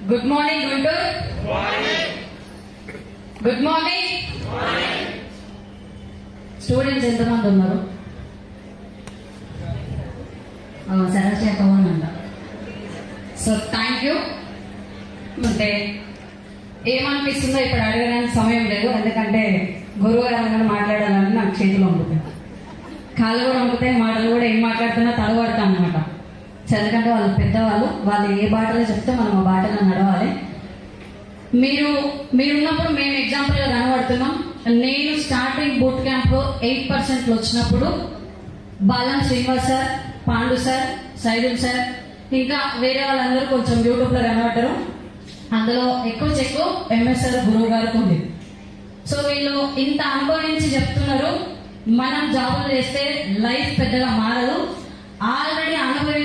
Good morning Guntur. Good morning. Students ఎంతమంది ఉన్నారు? సరస్వతి పవన్ అంట. So thank you. అంటే ఏమనిపిస్తుందో ఇప్పుడు అడగడానికి సమయం లేదు, ఎందుకంటే గురువు గారు ఏమైనా మాట్లాడాలంటే నాకు చేతిలో ఉంటుంది, కాళ్ళు కూడా ఉంటుతాయి, మాటలు కూడా ఏం మాట్లాడుతున్నా తడబడతాం అనమాట. ఎందుకంటే వాళ్ళు పెద్దవాళ్ళు, వాళ్ళు ఏ బాటలో చెప్తే మనం ఆ బాటలో నడవాలి. మీరున్నప్పుడు మేము ఎగ్జాంపుల్గా కనబడుతున్నాం. నేను స్టార్టింగ్ బూట్ క్యాంప్ 8% వచ్చినప్పుడు Balam Srinivas sir, Pandu sir, Saidul sir, ఇంకా వేరే వాళ్ళందరూ కొంచెం యూట్యూబ్లో కనబడ్డారు. అందులో ఎక్కువ ఎంఎస్ఆర్ గురువు గారికి ఉంది. సో వీళ్ళు ఇంత అనుభవించి చెప్తున్నారు, మనం జాబులు చేస్తే లైఫ్ పెద్దగా మారదు. ఆల్రెడీ అనుభవి